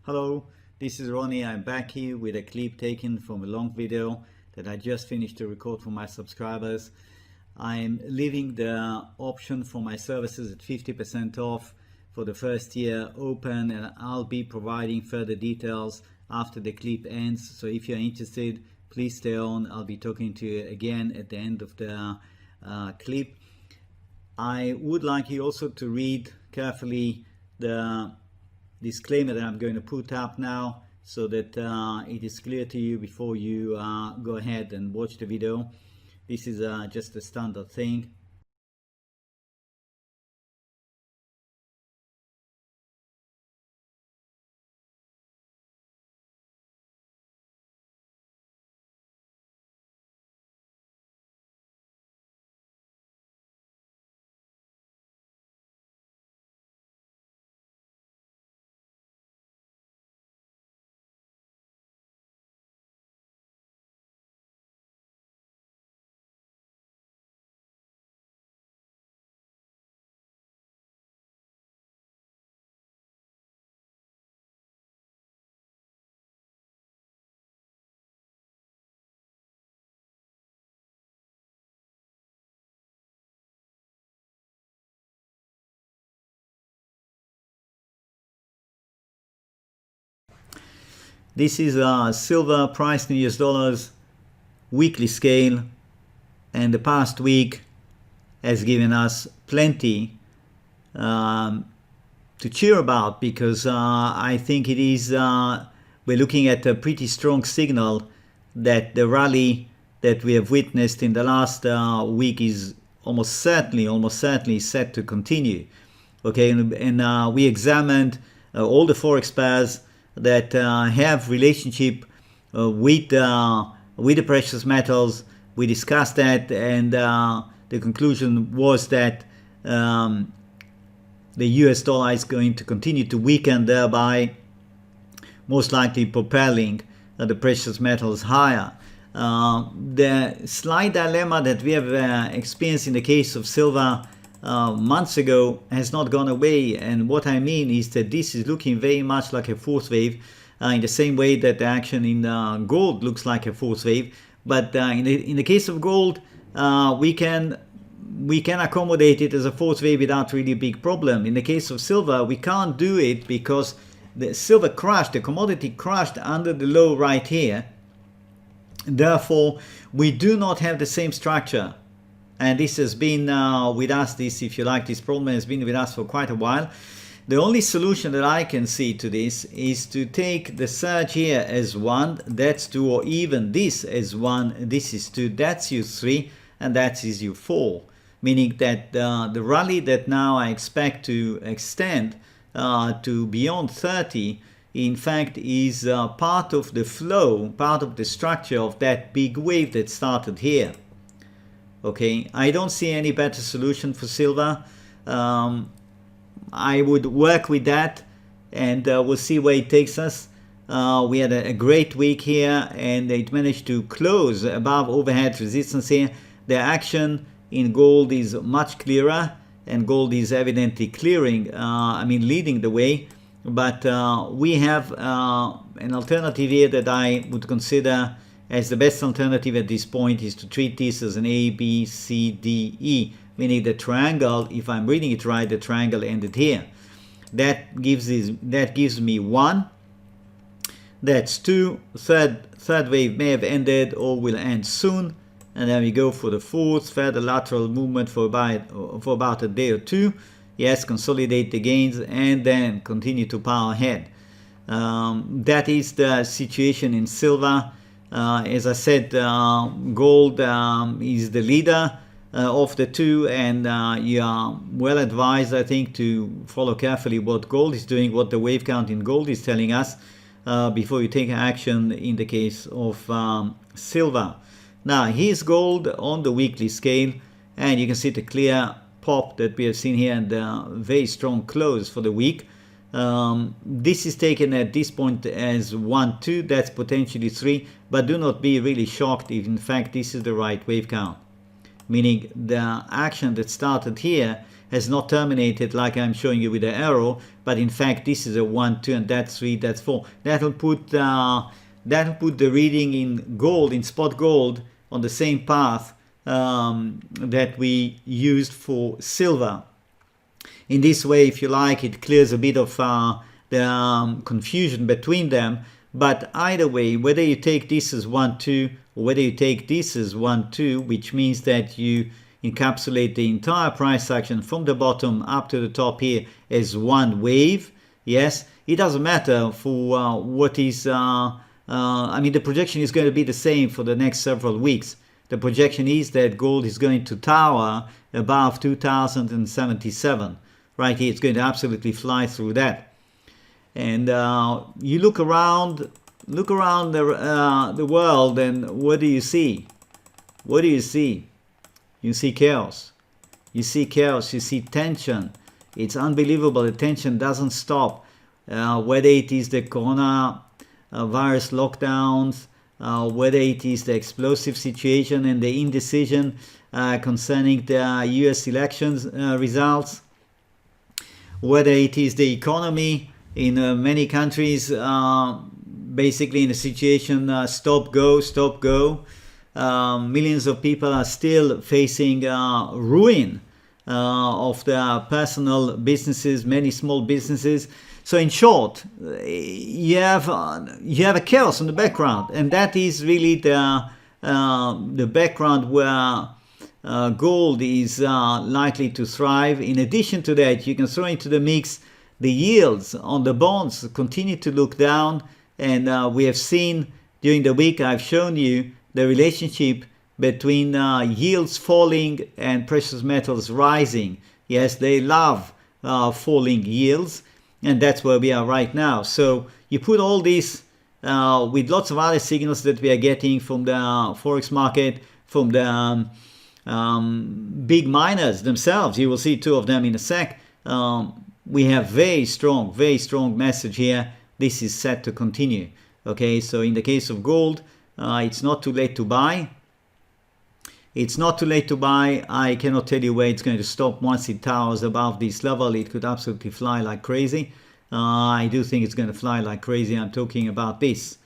Hello, this is Ronnie. I'm back here with a clip taken from a long video that I just finished to record for my subscribers. I'm leaving the option for my services at 50% off for the first year open, and I'll be providing further details after the clip ends. So if you're interested, please stay on. I'll be talking to you again at the end of the clip. I would like you also to read carefully the disclaimer that I'm going to put up now, so that it is clear to you before you go ahead and watch the video. This is just a standard thing. This is silver price in US dollars weekly scale, and the past week has given us plenty to cheer about, because I think it is we're looking at a pretty strong signal that the rally that we have witnessed in the last week is almost certainly set to continue. Okay, and we examined all the forex pairs that have relationship with the precious metals. We discussed that, and the conclusion was that the US dollar is going to continue to weaken, thereby most likely propelling the precious metals higher. The slight dilemma that we have experienced in the case of silver months ago has not gone away, and what I mean is that this is looking very much like a fourth wave, in the same way that the action in gold looks like a fourth wave. But in the case of gold, we can accommodate it as a fourth wave without really a big problem. In the case of silver, we can't do it because the silver crashed, the commodity crashed under the low right here. Therefore, we do not have the same structure. And this has been with us, if you like, this problem has been with us for quite a while. The only solution that I can see to this is to take the surge here as 1, that's 2, or even this as 1, this is 2, that's U3, and that is U4. Meaning that the rally that now I expect to extend to beyond 30, in fact, is part of the flow, part of the structure of that big wave that started here. Okay, I don't see any better solution for silver. I would work with that, and we'll see where it takes us. We had a great week here, and it managed to close above overhead resistance here. The action in gold is much clearer, and gold is evidently clearing, leading the way. But we have an alternative here that I would consider as the best alternative at this point, is to treat this as an A, B, C, D, E, meaning the triangle, if I'm reading it right, the triangle ended here. That gives me 1, that's 2, third wave may have ended or will end soon, and then we go for the fourth, further lateral movement for about a day or two. Yes, consolidate the gains and then continue to power ahead. That is the situation in silver. As I said, gold is the leader of the two, and you are well advised, I think, to follow carefully what gold is doing, what the wave count in gold is telling us, before you take action in the case of silver. Now, here's gold on the weekly scale, and you can see the clear pop that we have seen here, and a very strong close for the week. This is taken at this point as 1, 2, that's potentially 3, but do not be really shocked if in fact this is the right wave count. Meaning the action that started here has not terminated like I'm showing you with the arrow, but in fact this is a 1, 2, and that's 3, that's 4. That'll put the reading in gold, in spot gold, on the same path that we used for silver. In this way, if you like, it clears a bit of the confusion between them. But either way, whether you take this as 1, 2, or whether you take this as 1, 2, which means that you encapsulate the entire price action from the bottom up to the top here as one wave, yes, it doesn't matter for what is, I mean, the projection is going to be the same for the next several weeks. The projection is that gold is going to tower above 2077. Right here, it's going to absolutely fly through that. And you look around the world, and what do you see? What do you see? You see chaos. You see chaos. You see tension. It's unbelievable. The tension doesn't stop. Whether it is the coronavirus lockdowns, whether it is the explosive situation and the indecision concerning the U.S. elections results, whether it is the economy in many countries, basically in a situation stop go. Millions of people are still facing ruin of their personal businesses, many small businesses. So in short, you have a chaos in the background, and that is really the background where gold is likely to thrive. In addition to that, you can throw into the mix the yields on the bonds continue to look down, and we have seen during the week, I've shown you the relationship between yields falling and precious metals rising. Yes, they love falling yields, and that's where we are right now. So you put all this with lots of other signals that we are getting from the forex market, from the big miners themselves. You will see two of them in a sec. We have very strong message here. This is set to continue. Okay, so in the case of gold, it's not too late to buy. It's not too late to buy. I cannot tell you where it's going to stop once it towers above this level. It could absolutely fly like crazy. I do think it's going to fly like crazy. I'm talking about this.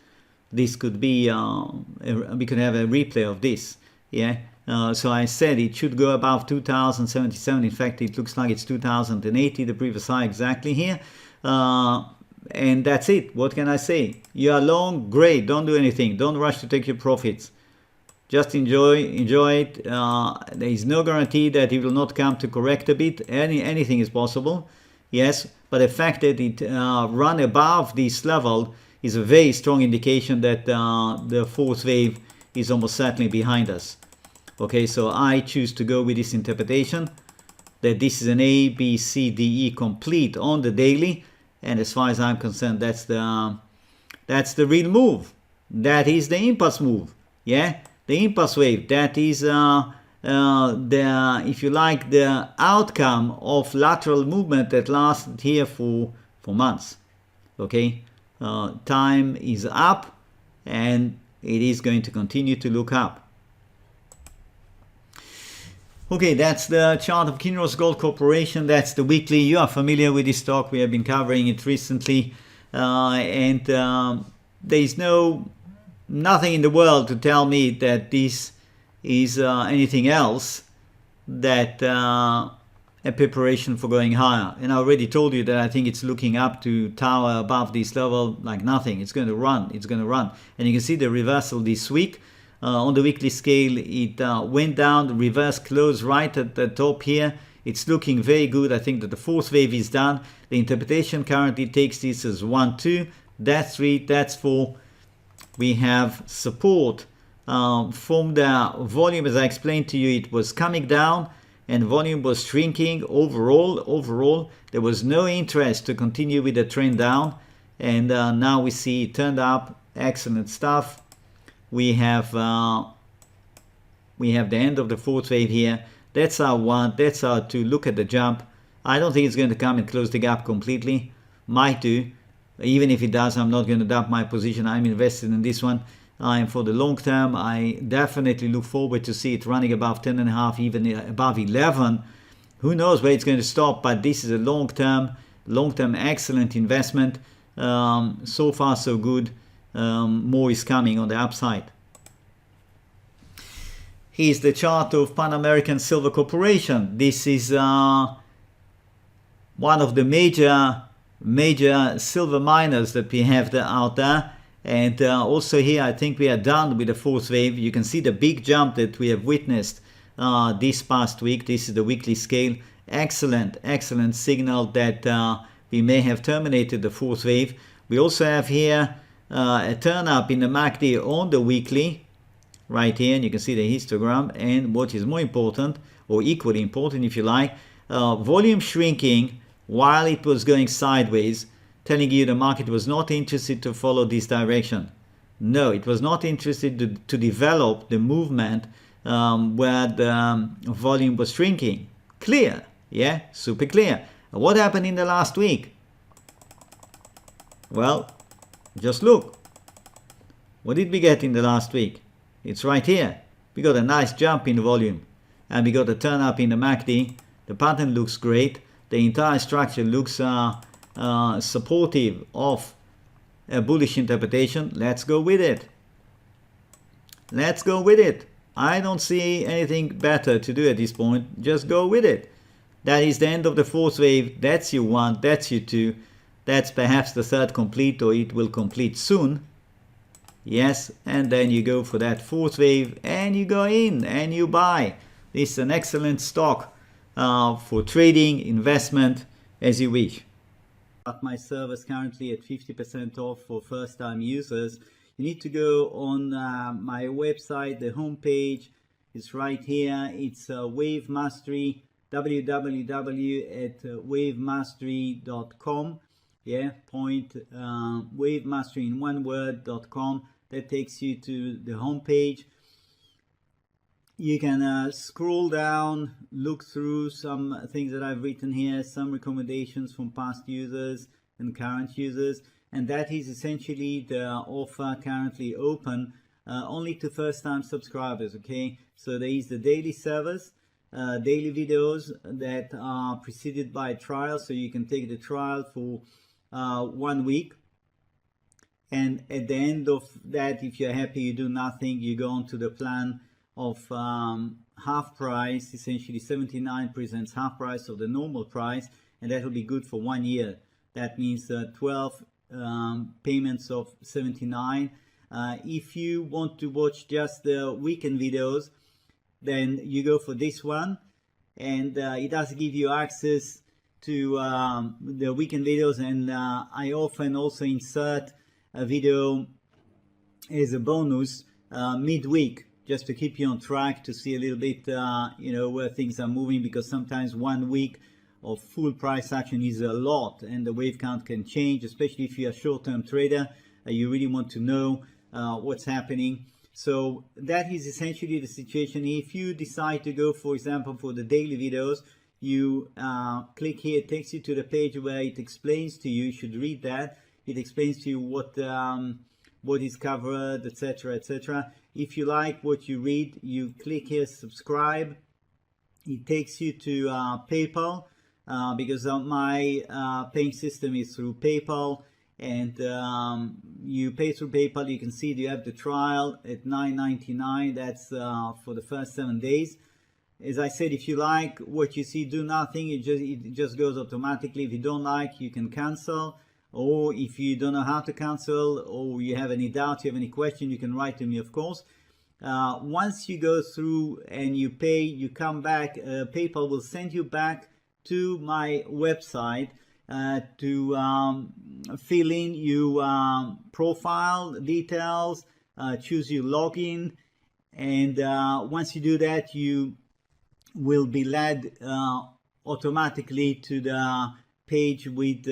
This could be, we could have a replay of this. Yeah. So I said it should go above 2077. In fact, it looks like it's 2080, the previous high exactly here. And that's it. What can I say? You are long, great. Don't do anything. Don't rush to take your profits. Just enjoy it. There is no guarantee that it will not come to correct a bit. Anything is possible. Yes, but the fact that it run above this level is a very strong indication that the fourth wave is almost certainly behind us. Okay, so I choose to go with this interpretation that this is an A, B, C, D, E complete on the daily, and as far as I'm concerned, that's the real move. That is the impulse move. Yeah, the impulse wave. That is the, if you like, the outcome of lateral movement that lasted here for months. Okay, time is up, and it is going to continue to look up. Okay, that's the chart of Kinross Gold Corporation. That's the weekly. You are familiar with this stock. We have been covering it recently. And there is nothing in the world to tell me that this is anything else that a preparation for going higher. And I already told you that I think it's looking up to tower above this level like nothing. It's going to run. It's going to run. And you can see the reversal this week. On the weekly scale, it went down, the reverse close right at the top here. It's looking very good. I think that the fourth wave is done. The interpretation currently takes this as 1, 2. That's 3, that's 4. We have support from the volume. As I explained to you, it was coming down and volume was shrinking overall. There was no interest to continue with the trend down. And now we see it turned up. Excellent stuff. We have the end of the fourth wave here. That's our 1, that's our 2. Look at the jump. I don't think it's going to come and close the gap completely. Might do. Even if it does, I'm not going to dump my position. I'm invested in this one. I'm for the long term. I definitely look forward to see it running above 10.5, even above 11 Who knows where it's going to stop, but this is a long-term excellent investment. So far so good. More is coming on the upside. Here's the chart of Pan American Silver Corporation. This is one of the major silver miners that we have out there. And also here, I think we are done with the fourth wave. You can see the big jump that we have witnessed this past week. This is the weekly scale. Excellent signal that we may have terminated the fourth wave. We also have here a turn up in the MACD on the weekly, right here, and you can see the histogram. And what is more important, or equally important if you like, volume shrinking while it was going sideways, telling you the market was not interested to follow this direction. No, it was not interested to develop the movement where the volume was shrinking. Clear, yeah, super clear. What happened in the last week? Well, just look. What did we get in the last week? It's right here. We got a nice jump in the volume, and we got a turn up in the MACD. The pattern looks great. The entire structure looks supportive of a bullish interpretation. Let's go with it. Let's go with it. I don't see anything better to do at this point. Just go with it. That is the end of the fourth wave. That's your one, that's your two. That's perhaps the third complete, or it will complete soon. Yes, and then you go for that fourth wave and you go in and you buy. This is an excellent stock for trading, investment, as you wish. My service currently at 50% off for first-time users. You need to go on my website. The homepage is right here. It's Wave Mastery, www.wavemastery.com. Yeah, wavemastery in one word.com. That takes you to the homepage. You can scroll down, look through some things that I've written here, some recommendations from past users and current users, and that is essentially the offer currently open only to first-time subscribers. Okay, so there is the daily service, daily videos that are preceded by a trial, so you can take the trial for 1 week. And at the end of that, if you're happy, you do nothing, you go on to the plan of half price. Essentially 79 presents half price of the normal price, and that will be good for 1 year. That means 12 payments of 79. If you want to watch just the weekend videos, then you go for this one, and it does give you access to the weekend videos, and I often also insert a video as a bonus midweek, just to keep you on track, to see a little bit where things are moving, because sometimes 1 week of full price action is a lot, and the wave count can change, especially if you're a short-term trader. You really want to know what's happening. So that is essentially the situation. If you decide to go, for example, for the daily videos, you click here. It takes you to the page where it explains to you. You should read that. It explains to you what is covered, etc., etc. If you like what you read, you click here, subscribe. It takes you to PayPal, because my paying system is through PayPal, and you pay through PayPal. You can see you have the trial at $9.99. That's for the first 7 days. As I said, if you like what you see, do nothing. It just goes automatically. If you don't like, you can cancel. Or if you don't know how to cancel, or you have any doubt, you have any question, you can write to me, of course. Once you go through and you pay, you come back, PayPal will send you back to my website to fill in your profile details, choose your login, and once you do that, you will be led automatically to the page with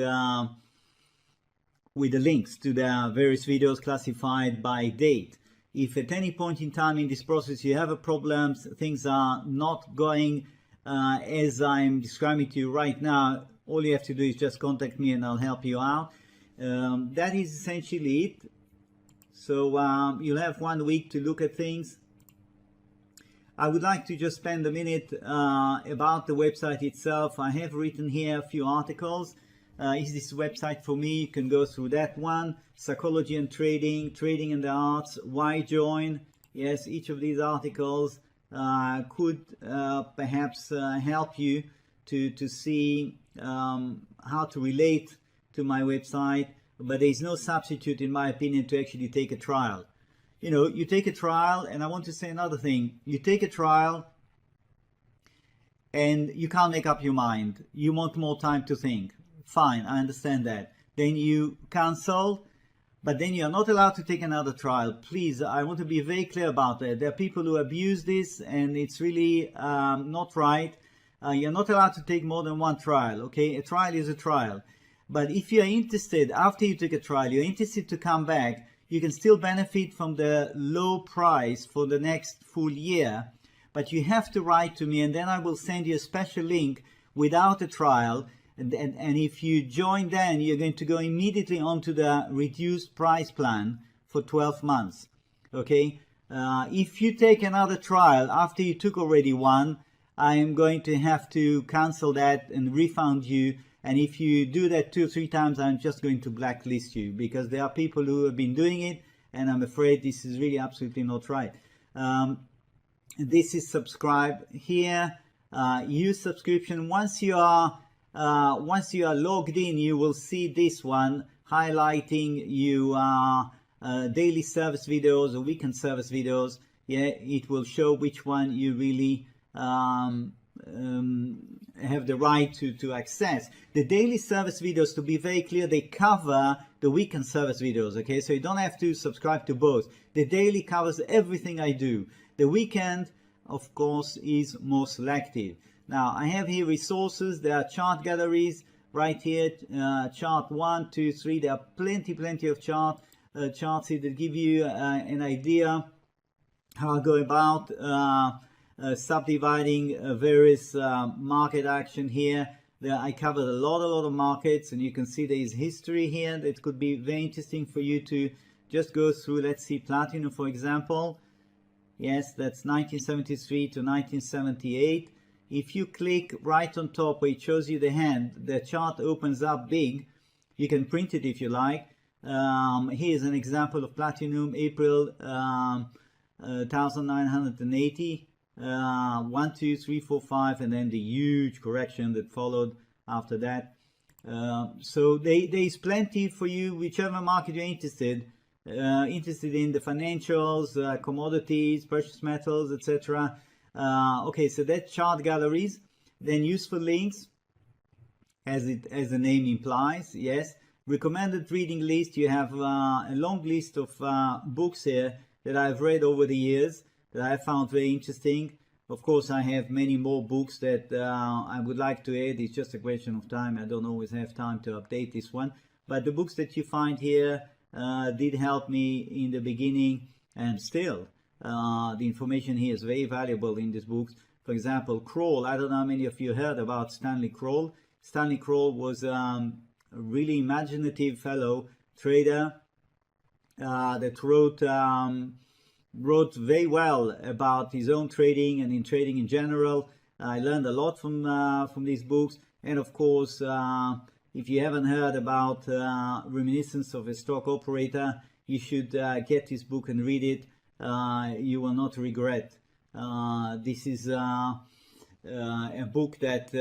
the links to the various videos classified by date. If at any point in time in this process you have a problem, things are not going as I'm describing to you right now, all you have to do is just contact me and I'll help you out. That is essentially it. So you'll have 1 week to look at things. I would like to just spend a minute about the website itself. I have written here a few articles. Is this website for me? You can go through that one. Psychology and trading, trading and the arts, why join? Yes, each of these articles could perhaps help you to see how to relate to my website, but there is no substitute, in my opinion, to actually take a trial. You know, you take a trial, and I want to say another thing. You take a trial and you can't make up your mind. You want more time to think. Fine, I understand that. Then you cancel, but then you're not allowed to take another trial. Please, I want to be very clear about that. There are people who abuse this, and it's really not right. You're not allowed to take more than one trial, okay? A trial is a trial. But if you're interested, after you take a trial, you're interested to come back, you can still benefit from the low price for the next full year, but you have to write to me, and then I will send you a special link without a trial. And if you join, then you're going to go immediately onto the reduced price plan for 12 months. Okay? If you take another trial after you took already one, I am going to have to cancel that and refund you. And if you do that 2 or 3 times, I'm just going to blacklist you, because there are people who have been doing it, and I'm afraid this is really absolutely not right. This is subscribe here. Use subscription. Once you are logged in, you will see this one highlighting you daily service videos or weekend service videos. Yeah, it will show which one you really have the right to access. The daily service videos, to be very clear, they cover the weekend service videos, okay? So you don't have to subscribe to both. The daily covers everything I do. The weekend, of course, is more selective. Now, I have here resources. There are chart galleries right here, chart 1, 2, 3. There are plenty of charts here that give you an idea how I go about subdividing various market action here. There I covered a lot of markets, and you can see there is history here that could be very interesting for you to just go through. Let's see, platinum, for example. Yes, that's 1973 to 1978. If you click right on top where it shows you the hand, the chart opens up big. You can print it if you like. Here's an example of platinum, April 1980. 1, 2, 3, 4, 5, and then the huge correction that followed after that. So there is plenty for you, whichever market you're interested in, the financials, commodities, precious metals, etc. Okay, so that's chart galleries. Then useful links, as the name implies. Yes, recommended reading list. You have a long list of books here that I've read over the years that I found very interesting. Of course, I have many more books that I would like to add. It's just a question of time. I don't always have time to update this one. But the books that you find here did help me in the beginning, and still the information here is very valuable in these books. For example, Kroll. I don't know how many of you heard about Stanley Kroll. Stanley Kroll was a really imaginative fellow trader that wrote very well about his own trading and in trading in general. I learned a lot from these books. And of course, if you haven't heard about Reminiscence of a Stock Operator, you should get this book and read it. You will not regret. This is a book that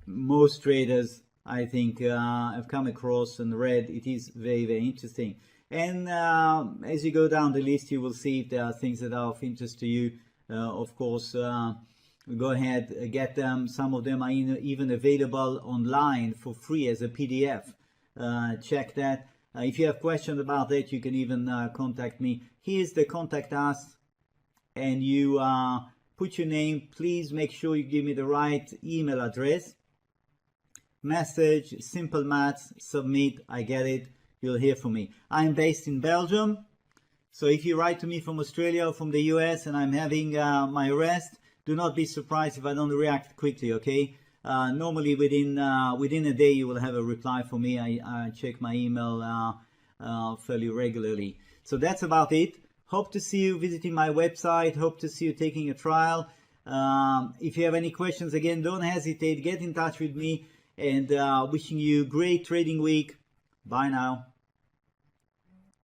most traders, I think, have come across and read. It is very interesting. And as you go down the list, you will see if there are things that are of interest to you. Of course, go ahead, get them. Some of them are even available online for free as a PDF. Check that. If you have questions about that, you can even contact me. Here's the contact us, and you put your name. Please make sure you give me the right email address. Message, simple maths, submit, I get it. You'll hear from me. I'm based in Belgium, so if you write to me from Australia or from the US and I'm having my rest, do not be surprised if I don't react quickly, okay? Normally within a day you will have a reply from me. I check my email fairly regularly. So that's about it. Hope to see you visiting my website. Hope to see you taking a trial. If you have any questions, again, don't hesitate. Get in touch with me, and wishing you great trading week. Bye now.